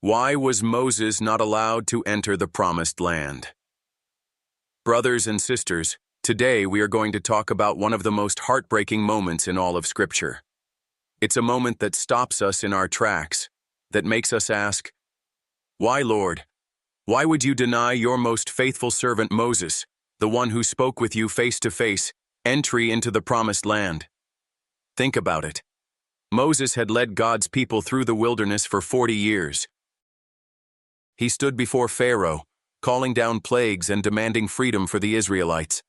Why was Moses not allowed to enter the promised land? Brothers and sisters, today we are going to talk about one of the most heartbreaking moments in all of Scripture. It's a moment that stops us in our tracks, that makes us ask, "Why, Lord? Why would you deny your most faithful servant Moses, the one who spoke with you face to face, entry into the promised land?" Think about it. Moses had led God's people through the wilderness for 40 years. He stood before Pharaoh, calling down plagues and demanding freedom for the Israelites.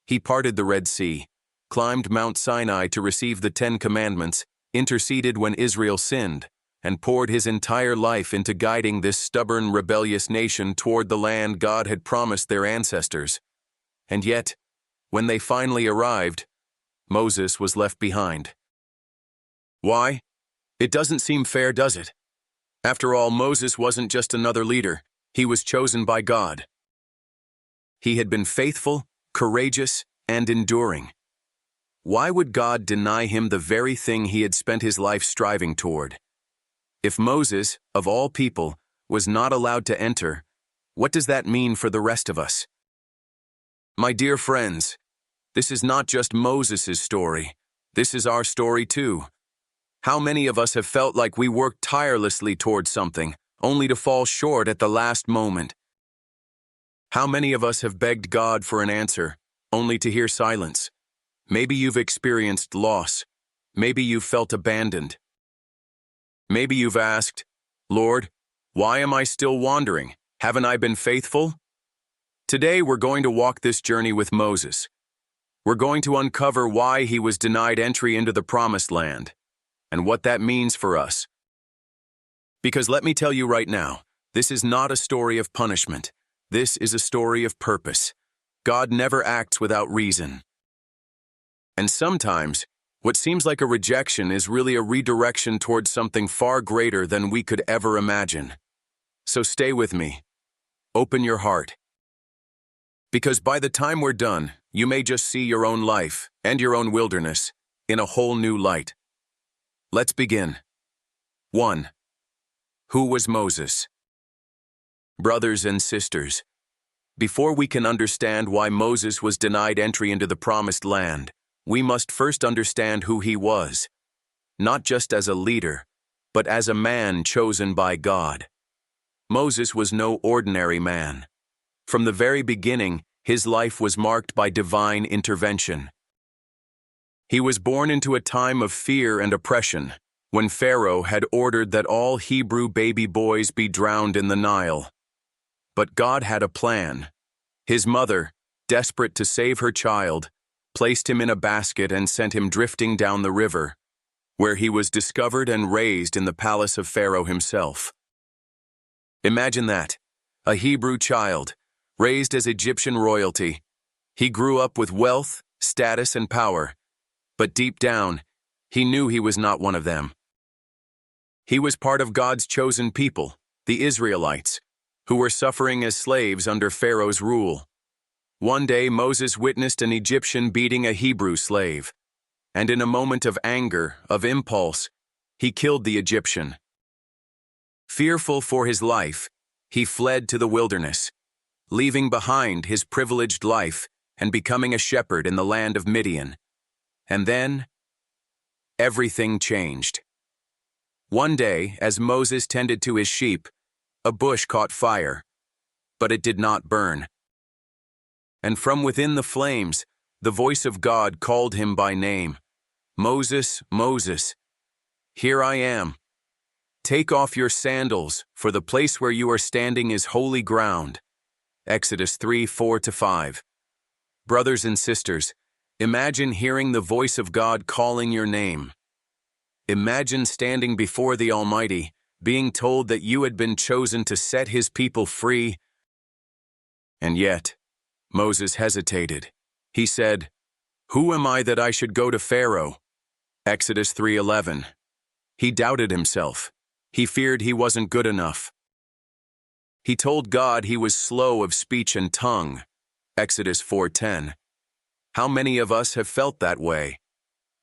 He parted the Red Sea, climbed Mount Sinai to receive the 10 Commandments, interceded when Israel sinned, and poured his entire life into guiding this stubborn, rebellious nation toward the land God had promised their ancestors. And yet, when they finally arrived, Moses was left behind. Why? It doesn't seem fair, does it? After all, Moses wasn't just another leader. He was chosen by God. He had been faithful, courageous, and enduring. Why would God deny him the very thing he had spent his life striving toward? If Moses, of all people, was not allowed to enter, what does that mean for the rest of us? My dear friends, this is not just Moses' story. This is our story too. How many of us have felt like we worked tirelessly towards something, only to fall short at the last moment? How many of us have begged God for an answer, only to hear silence? Maybe you've experienced loss. Maybe you've felt abandoned. Maybe you've asked, "Lord, why am I still wandering? Haven't I been faithful?" Today we're going to walk this journey with Moses. We're going to uncover why he was denied entry into the promised land, and what that means for us. Because let me tell you right now, this is not a story of punishment. This is a story of purpose. God never acts without reason. And sometimes, what seems like a rejection is really a redirection towards something far greater than we could ever imagine. So stay with me. Open your heart. Because by the time we're done, you may just see your own life and your own wilderness in a whole new light. Let's begin. 1. Who was Moses? Brothers and sisters, before we can understand why Moses was denied entry into the promised land, we must first understand who he was, not just as a leader, but as a man chosen by God. Moses was no ordinary man. From the very beginning, his life was marked by divine intervention. He was born into a time of fear and oppression, when Pharaoh had ordered that all Hebrew baby boys be drowned in the Nile. But God had a plan. His mother, desperate to save her child, placed him in a basket and sent him drifting down the river, where he was discovered and raised in the palace of Pharaoh himself. Imagine that, a Hebrew child, raised as Egyptian royalty. He grew up with wealth, status, and power. But deep down, he knew he was not one of them. He was part of God's chosen people, the Israelites, who were suffering as slaves under Pharaoh's rule. One day, Moses witnessed an Egyptian beating a Hebrew slave, and in a moment of anger, of impulse, he killed the Egyptian. Fearful for his life, he fled to the wilderness, leaving behind his privileged life and becoming a shepherd in the land of Midian. And then, everything changed. One day, as Moses tended to his sheep, a bush caught fire, but it did not burn. And from within the flames, the voice of God called him by name. "Moses, Moses, here I am. Take off your sandals, for the place where you are standing is holy ground." Exodus 3:4-5. Brothers and sisters, imagine hearing the voice of God calling your name. Imagine standing before the Almighty, being told that you had been chosen to set his people free. And yet, Moses hesitated. He said, "Who am I that I should go to Pharaoh?" Exodus 3:11. He doubted himself. He feared he wasn't good enough. He told God he was slow of speech and tongue. Exodus 4:10. How many of us have felt that way?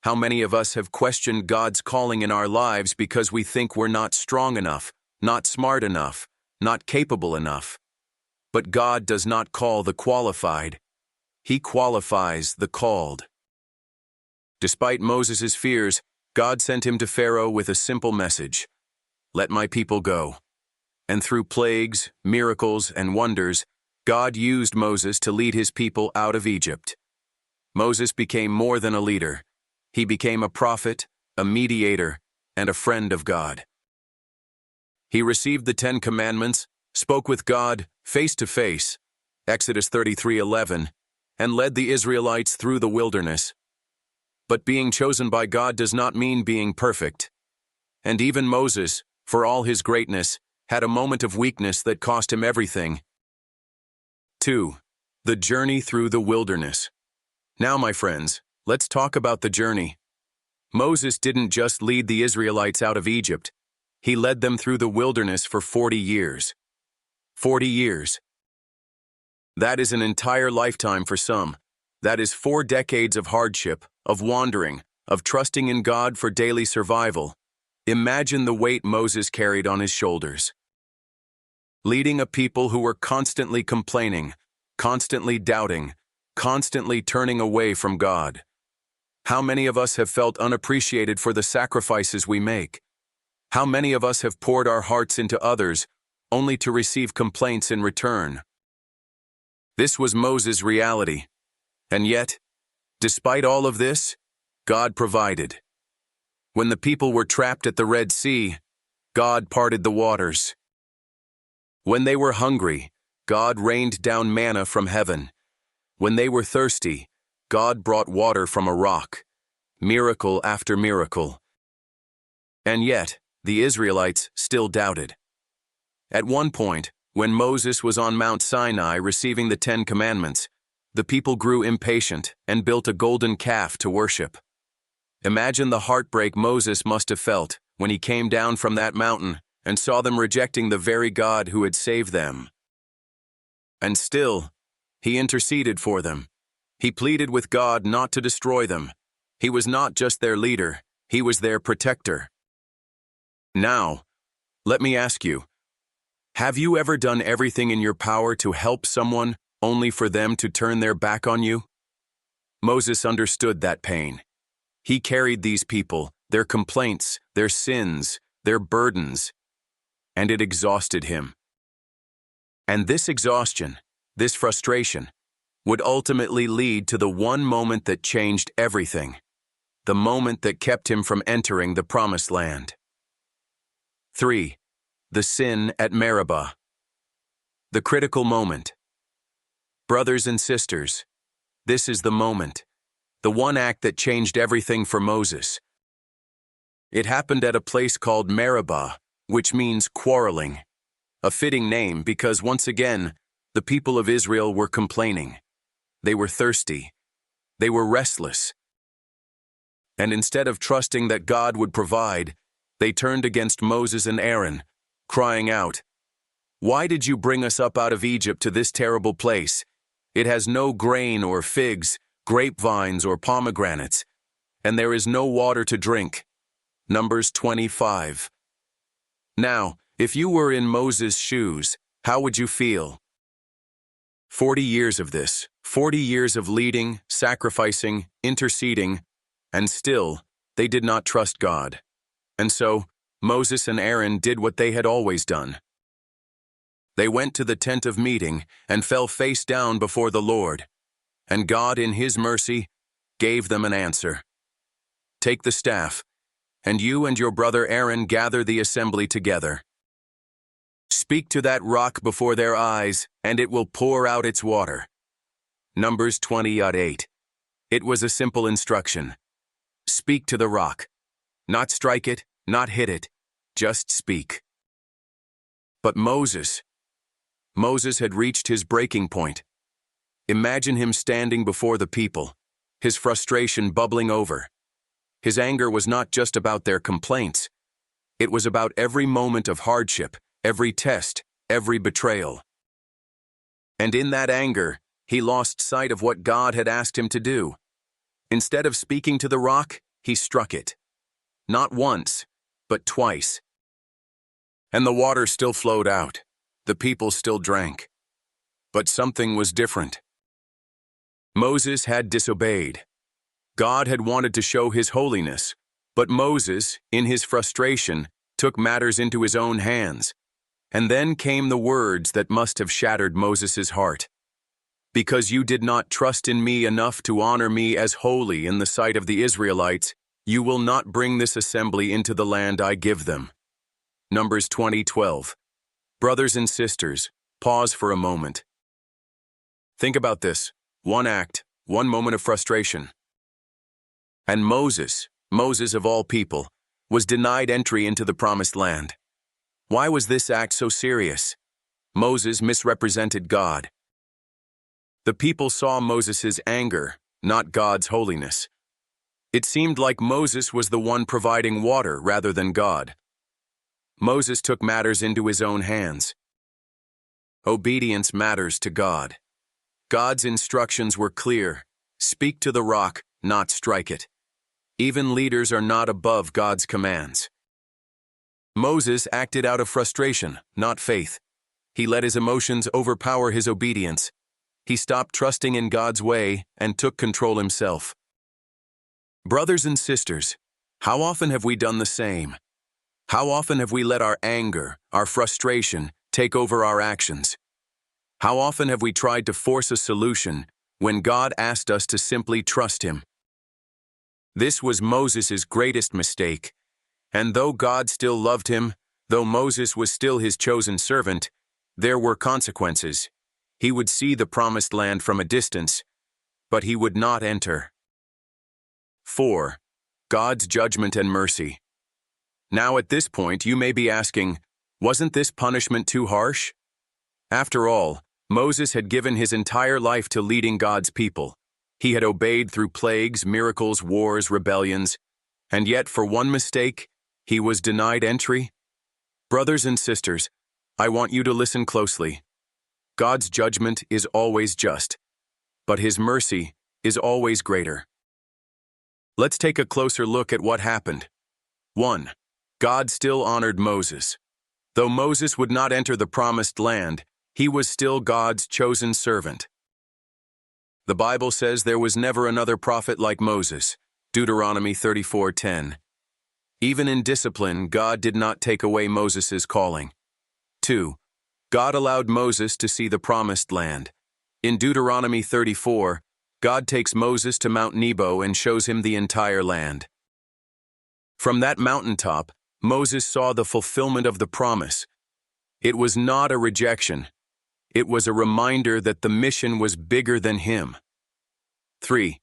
How many of us have questioned God's calling in our lives because we think we're not strong enough, not smart enough, not capable enough. But God does not call the qualified. He qualifies the called. Despite Moses' fears, God sent him to Pharaoh with a simple message: "Let my people go." And through plagues, miracles, and wonders, God used Moses to lead his people out of Egypt. Moses became more than a leader. He became a prophet, a mediator, and a friend of God. He received the 10 Commandments, spoke with God face to face, Exodus 33:11, and led the Israelites through the wilderness. But being chosen by God does not mean being perfect. And even Moses, for all his greatness, had a moment of weakness that cost him everything. 2. The journey through the wilderness. Now, my friends, let's talk about the journey. Moses didn't just lead the Israelites out of Egypt. He led them through the wilderness for 40 years. 40 years. That is an entire lifetime for some. That is 4 decades of hardship, of wandering, of trusting in God for daily survival. Imagine the weight Moses carried on his shoulders. Leading a people who were constantly complaining, constantly doubting, constantly turning away from God. How many of us have felt unappreciated for the sacrifices we make? How many of us have poured our hearts into others, only to receive complaints in return? This was Moses' reality. And yet, despite all of this, God provided. When the people were trapped at the Red Sea, God parted the waters. When they were hungry, God rained down manna from heaven. When they were thirsty, God brought water from a rock. Miracle after miracle. And yet, the Israelites still doubted. At one point, when Moses was on Mount Sinai receiving the 10 Commandments, the people grew impatient and built a golden calf to worship. Imagine the heartbreak Moses must have felt when he came down from that mountain and saw them rejecting the very God who had saved them. And still, he interceded for them. He pleaded with God not to destroy them. He was not just their leader, he was their protector. Now, let me ask you, have you ever done everything in your power to help someone only for them to turn their back on you? Moses understood that pain. He carried these people, their complaints, their sins, their burdens, and it exhausted him. And this exhaustion, this frustration, would ultimately lead to the one moment that changed everything, the moment that kept him from entering the Promised Land. 3. The sin at Meribah. The critical moment. Brothers and sisters, this is the moment, the one act that changed everything for Moses. It happened at a place called Meribah, which means quarreling, a fitting name because once again, the people of Israel were complaining. They were thirsty. They were restless. And instead of trusting that God would provide, they turned against Moses and Aaron, crying out, "Why did you bring us up out of Egypt to this terrible place? It has no grain or figs, grapevines or pomegranates, and there is no water to drink." Numbers 25. Now, if you were in Moses' shoes, how would you feel? 40 years of this, 40 years of leading, sacrificing, interceding, and still, they did not trust God. And so, Moses and Aaron did what they had always done. They went to the tent of meeting and fell face down before the Lord, and God, in His mercy, gave them an answer. "Take the staff, and you and your brother Aaron gather the assembly together. Speak to that rock before their eyes, and it will pour out its water." Numbers 20:8. It was a simple instruction. Speak to the rock. Not strike it, not hit it, just speak. But Moses had reached his breaking point. Imagine him standing before the people, his frustration bubbling over. His anger was not just about their complaints. It was about every moment of hardship, every test, every betrayal. And in that anger, he lost sight of what God had asked him to do. Instead of speaking to the rock, he struck it. Not once, but twice. And the water still flowed out. The people still drank. But something was different. Moses had disobeyed. God had wanted to show his holiness, but Moses, in his frustration, took matters into his own hands. And then came the words that must have shattered Moses' heart. Because you did not trust in me enough to honor me as holy in the sight of the Israelites, you will not bring this assembly into the land I give them. Numbers 20:12. Brothers and sisters, pause for a moment. Think about this. One act, one moment of frustration. And Moses of all people, was denied entry into the promised land. Why was this act so serious? Moses misrepresented God. The people saw Moses' anger, not God's holiness. It seemed like Moses was the one providing water rather than God. Moses took matters into his own hands. Obedience matters to God. God's instructions were clear. Speak to the rock, not strike it. Even leaders are not above God's commands. Moses acted out of frustration, not faith. He let his emotions overpower his obedience. He stopped trusting in God's way and took control himself. Brothers and sisters, how often have we done the same? How often have we let our anger, our frustration, take over our actions? How often have we tried to force a solution when God asked us to simply trust him? This was Moses' greatest mistake, and though God still loved him, though Moses was still his chosen servant, there were consequences. He would see the promised land from a distance, but he would not enter. 4. God's judgment and mercy. Now at this point you may be asking, wasn't this punishment too harsh? After all, Moses had given his entire life to leading God's people. He had obeyed through plagues, miracles, wars, rebellions, and yet for one mistake, he was denied entry. Brothers and sisters, I want you to listen closely. God's judgment is always just, but his mercy is always greater. Let's take a closer look at what happened. 1. God still honored Moses. Though Moses would not enter the promised land, he was still God's chosen servant. The Bible says there was never another prophet like Moses. Deuteronomy 34:10. Even in discipline, God did not take away Moses' calling. 2. God allowed Moses to see the promised land. In Deuteronomy 34, God takes Moses to Mount Nebo and shows him the entire land. From that mountaintop, Moses saw the fulfillment of the promise. It was not a rejection. It was a reminder that the mission was bigger than him. 3.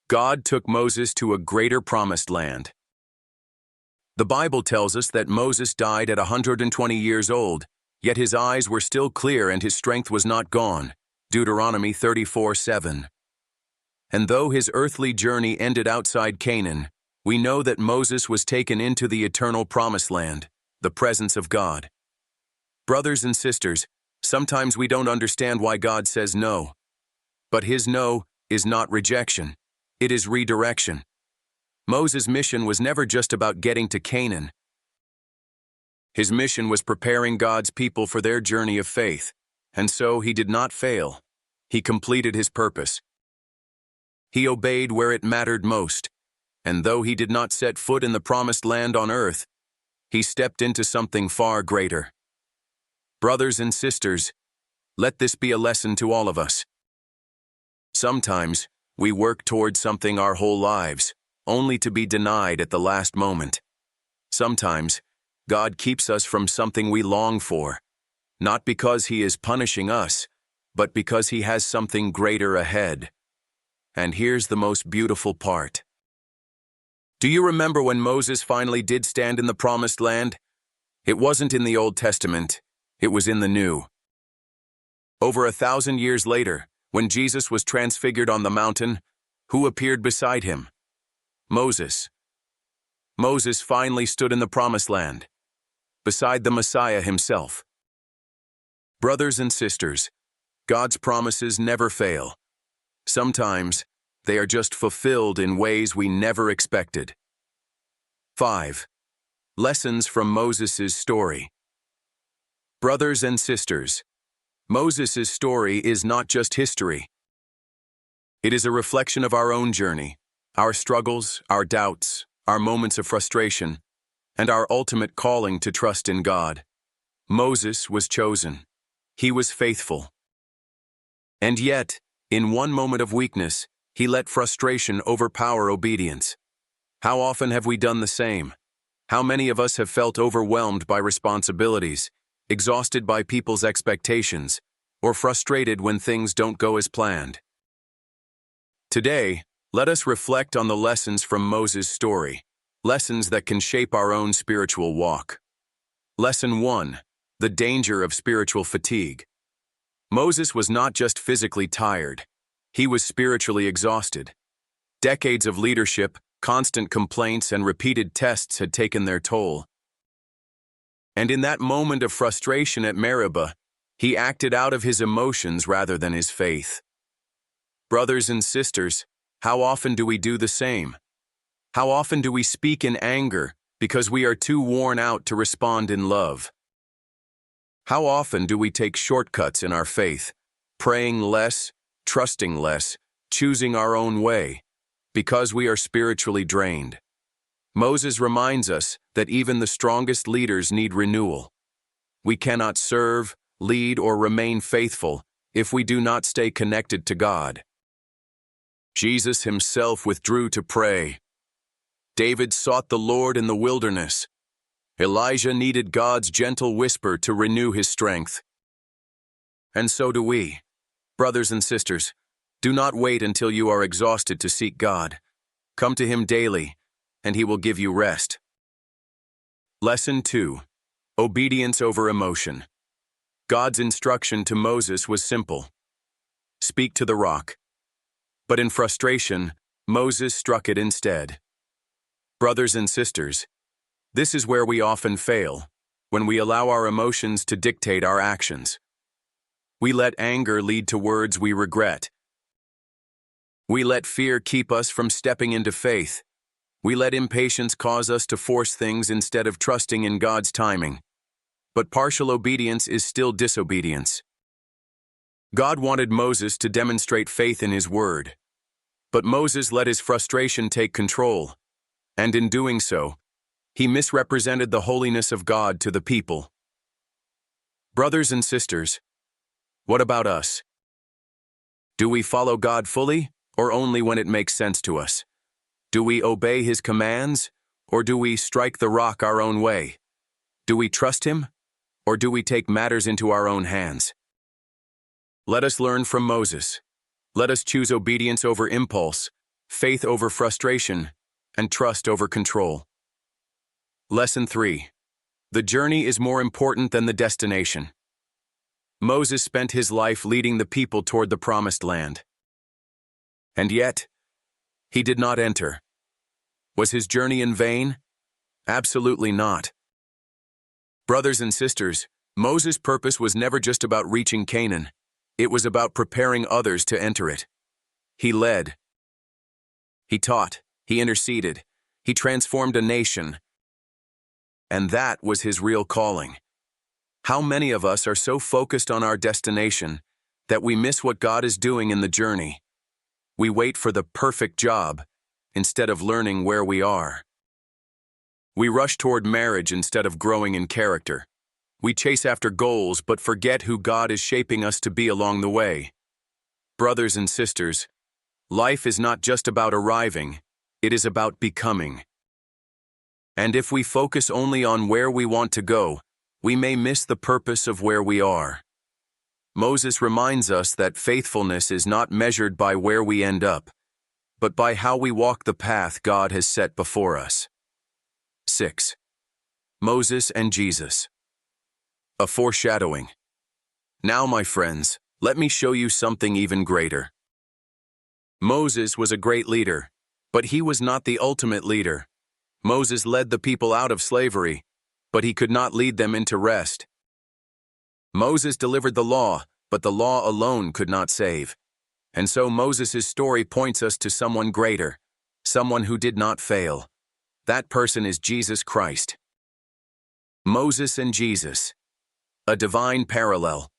God took Moses to a greater promised land. The Bible tells us that Moses died at 120 years old, yet his eyes were still clear and his strength was not gone. Deuteronomy 34:7. And though his earthly journey ended outside Canaan, we know that Moses was taken into the eternal promised land, the presence of God. Brothers and sisters, sometimes we don't understand why God says no. But his no is not rejection. It is redirection. Moses' mission was never just about getting to Canaan. His mission was preparing God's people for their journey of faith, and so he did not fail. He completed his purpose. He obeyed where it mattered most, and though he did not set foot in the promised land on earth, he stepped into something far greater. Brothers and sisters, let this be a lesson to all of us. Sometimes we work toward something our whole lives, only to be denied at the last moment. Sometimes God keeps us from something we long for, not because he is punishing us, but because he has something greater ahead. And here's the most beautiful part. Do you remember when Moses finally did stand in the promised land? It wasn't in the Old Testament. It was in the New. Over 1,000 years later, when Jesus was transfigured on the mountain, who appeared beside him? Moses. Moses finally stood in the promised land, beside the Messiah himself. Brothers and sisters, God's promises never fail. Sometimes they are just fulfilled in ways we never expected. 5. Lessons from Moses' story. Brothers and sisters, Moses' story is not just history. It is a reflection of our own journey, our struggles, our doubts, our moments of frustration, and our ultimate calling to trust in God. Moses was chosen. He was faithful. And yet, in one moment of weakness, he let frustration overpower obedience. How often have we done the same? How many of us have felt overwhelmed by responsibilities, exhausted by people's expectations, or frustrated when things don't go as planned? Today, let us reflect on the lessons from Moses' story, lessons that can shape our own spiritual walk. Lesson 1: The danger of spiritual fatigue. Moses was not just physically tired, he was spiritually exhausted. Decades of leadership, constant complaints, and repeated tests had taken their toll. And in that moment of frustration at Meribah, he acted out of his emotions rather than his faith. Brothers and sisters, how often do we do the same? How often do we speak in anger because we are too worn out to respond in love? How often do we take shortcuts in our faith, praying less, trusting less, choosing our own way, because we are spiritually drained? Moses reminds us that even the strongest leaders need renewal. We cannot serve, lead, or remain faithful if we do not stay connected to God. Jesus himself withdrew to pray. David sought the Lord in the wilderness. Elijah needed God's gentle whisper to renew his strength. And so do we. Brothers and sisters, do not wait until you are exhausted to seek God. Come to him daily, and he will give you rest. Lesson 2: Obedience over emotion. God's instruction to Moses was simple: speak to the rock. But in frustration, Moses struck it instead. Brothers and sisters, this is where we often fail, when we allow our emotions to dictate our actions. We let anger lead to words we regret. We let fear keep us from stepping into faith. We let impatience cause us to force things instead of trusting in God's timing. But partial obedience is still disobedience. God wanted Moses to demonstrate faith in his word. But Moses let his frustration take control, and in doing so, he misrepresented the holiness of God to the people. Brothers and sisters, what about us? Do we follow God fully, or only when it makes sense to us? Do we obey his commands, or do we strike the rock our own way? Do we trust him, or do we take matters into our own hands? Let us learn from Moses. Let us choose obedience over impulse, faith over frustration, and trust over control. Lesson 3: The journey is more important than the destination. Moses spent his life leading the people toward the promised land. And yet, he did not enter. Was his journey in vain? Absolutely not. Brothers and sisters, Moses' purpose was never just about reaching Canaan. It was about preparing others to enter it. He led. He taught. He interceded. He transformed a nation. And that was his real calling. How many of us are so focused on our destination that we miss what God is doing in the journey? We wait for the perfect job instead of learning where we are. We rush toward marriage instead of growing in character. We chase after goals but forget who God is shaping us to be along the way. Brothers and sisters, life is not just about arriving, it is about becoming. And if we focus only on where we want to go, we may miss the purpose of where we are. Moses reminds us that faithfulness is not measured by where we end up, but by how we walk the path God has set before us. 6. Moses and Jesus. A foreshadowing. Now, my friends, let me show you something even greater. Moses was a great leader, but he was not the ultimate leader. Moses led the people out of slavery, but he could not lead them into rest. Moses delivered the law, but the law alone could not save. And so Moses' story points us to someone greater, someone who did not fail. That person is Jesus Christ. Moses and Jesus. A divine parallel.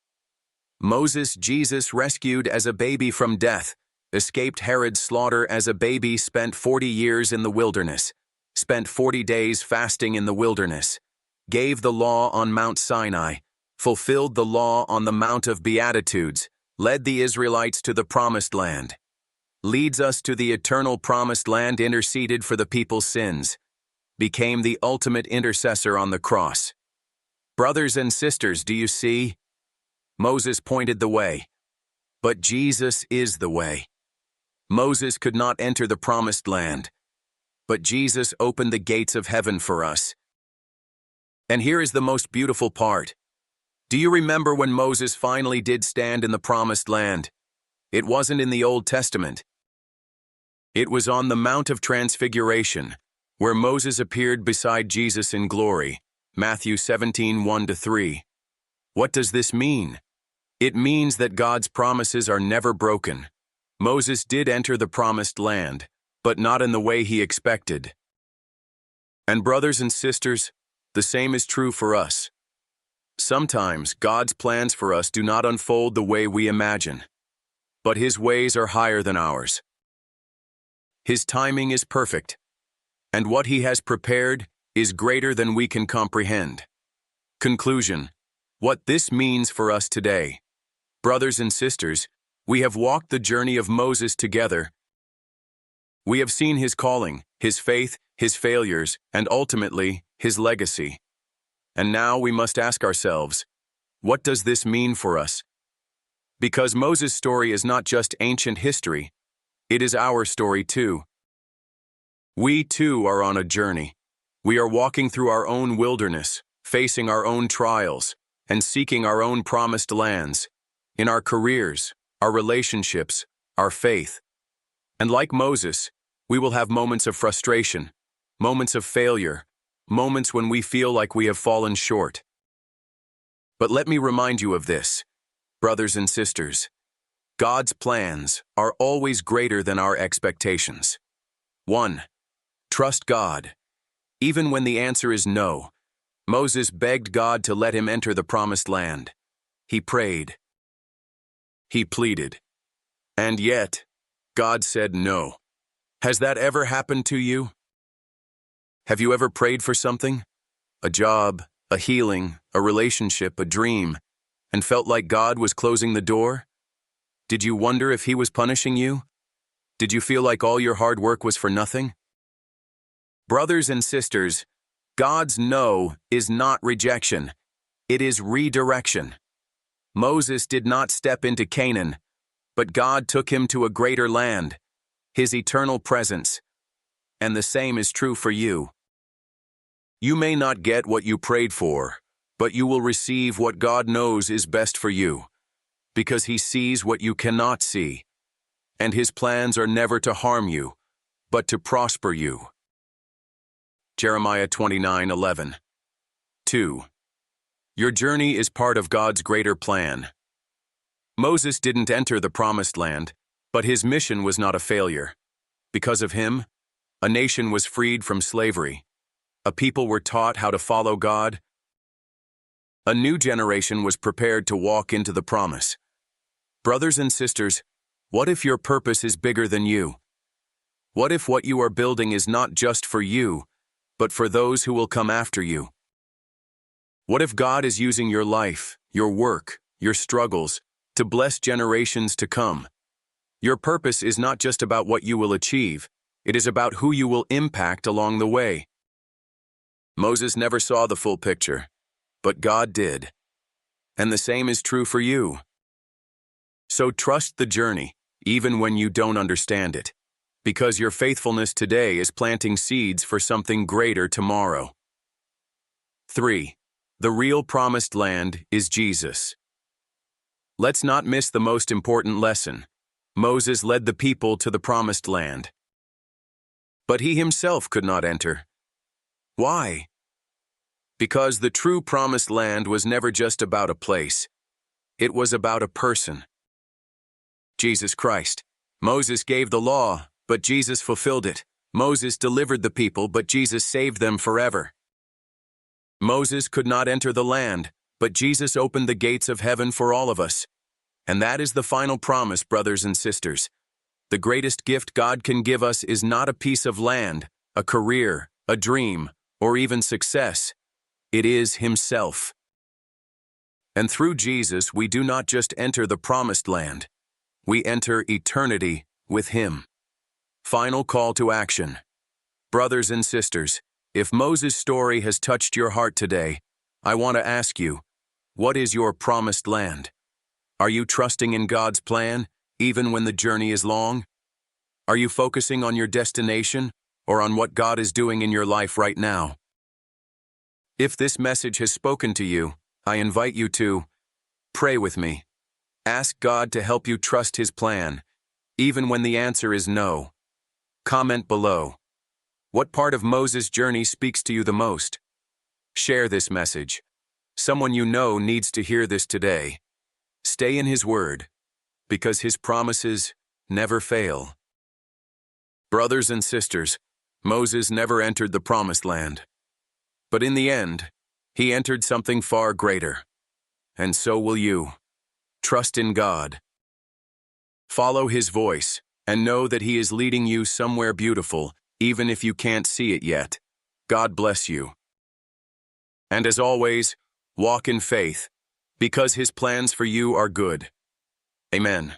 Jesus rescued as a baby from death, escaped Herod's slaughter as a baby, spent 40 years in the wilderness, spent 40 days fasting in the wilderness, gave the law on Mount Sinai, fulfilled the law on the Mount of Beatitudes, led the Israelites to the Promised Land, leads us to the eternal Promised Land, interceded for the people's sins, became the ultimate intercessor on the cross. Brothers and sisters, do you see? Moses pointed the way, but Jesus is the way. Moses could not enter the Promised Land, but Jesus opened the gates of heaven for us. And here is the most beautiful part. Do you remember when Moses finally did stand in the Promised Land? It wasn't in the Old Testament. It was on the Mount of Transfiguration, where Moses appeared beside Jesus in glory. Matthew 17:1-3. What does this mean? It means that God's promises are never broken. Moses did enter the Promised Land, but not in the way he expected. And brothers and sisters, the same is true for us. Sometimes God's plans for us do not unfold the way we imagine, but His ways are higher than ours. His timing is perfect, and what He has prepared is greater than we can comprehend. Conclusion: what this means for us today. Brothers and sisters, we have walked the journey of Moses together. We have seen his calling, his faith, his failures, and ultimately, his legacy. And now we must ask ourselves, what does this mean for us? Because Moses' story is not just ancient history, it is our story too. We too are on a journey. We are walking through our own wilderness, facing our own trials, and seeking our own promised lands, in our careers, our relationships, our faith. And like Moses, we will have moments of frustration, moments of failure, moments when we feel like we have fallen short. But let me remind you of this, brothers and sisters. God's plans are always greater than our expectations. 1. Trust God. Even when the answer is no, Moses begged God to let him enter the Promised Land. He prayed. He pleaded. And yet, God said no. Has that ever happened to you? Have you ever prayed for something? A job, a healing, a relationship, a dream, and felt like God was closing the door? Did you wonder if He was punishing you? Did you feel like all your hard work was for nothing? Brothers and sisters, God's no is not rejection. It is redirection. Moses did not step into Canaan, but God took him to a greater land, His eternal presence. And the same is true for you. You may not get what you prayed for, but you will receive what God knows is best for you, because He sees what you cannot see, and His plans are never to harm you, but to prosper you. Jeremiah 29:11. 2. Your journey is part of God's greater plan. Moses didn't enter the Promised Land, but his mission was not a failure. Because of him, a nation was freed from slavery. A people were taught how to follow God. A new generation was prepared to walk into the promise. Brothers and sisters, what if your purpose is bigger than you? What if what you are building is not just for you, but for those who will come after you? What if God is using your life, your work, your struggles, to bless generations to come? Your purpose is not just about what you will achieve, it is about who you will impact along the way. Moses never saw the full picture, but God did. And the same is true for you. So trust the journey, even when you don't understand it, because your faithfulness today is planting seeds for something greater tomorrow. 3. The real promised land is Jesus. Let's not miss the most important lesson. Moses led the people to the promised land, but he himself could not enter. Why? Because the true promised land was never just about a place. It was about a person. Jesus Christ. Moses gave the law, but Jesus fulfilled it. Moses delivered the people, but Jesus saved them forever. Moses could not enter the land, but Jesus opened the gates of heaven for all of us. And that is the final promise, brothers and sisters. The greatest gift God can give us is not a piece of land, a career, a dream, or even success. It is Himself. And through Jesus, we do not just enter the promised land. We enter eternity with Him. Final call to action. Brothers and sisters, if Moses' story has touched your heart today, I want to ask you, what is your promised land? Are you trusting in God's plan, even when the journey is long? Are you focusing on your destination or on what God is doing in your life right now? If this message has spoken to you, I invite you to pray with me. Ask God to help you trust His plan, even when the answer is no. Comment below. What part of Moses' journey speaks to you the most? Share this message. Someone you know needs to hear this today. Stay in His Word, because His promises never fail. Brothers and sisters, Moses never entered the Promised Land. But in the end, he entered something far greater. And so will you. Trust in God. Follow His voice, and know that He is leading you somewhere beautiful, even if you can't see it yet. God bless you. And as always, walk in faith, because His plans for you are good. Amen.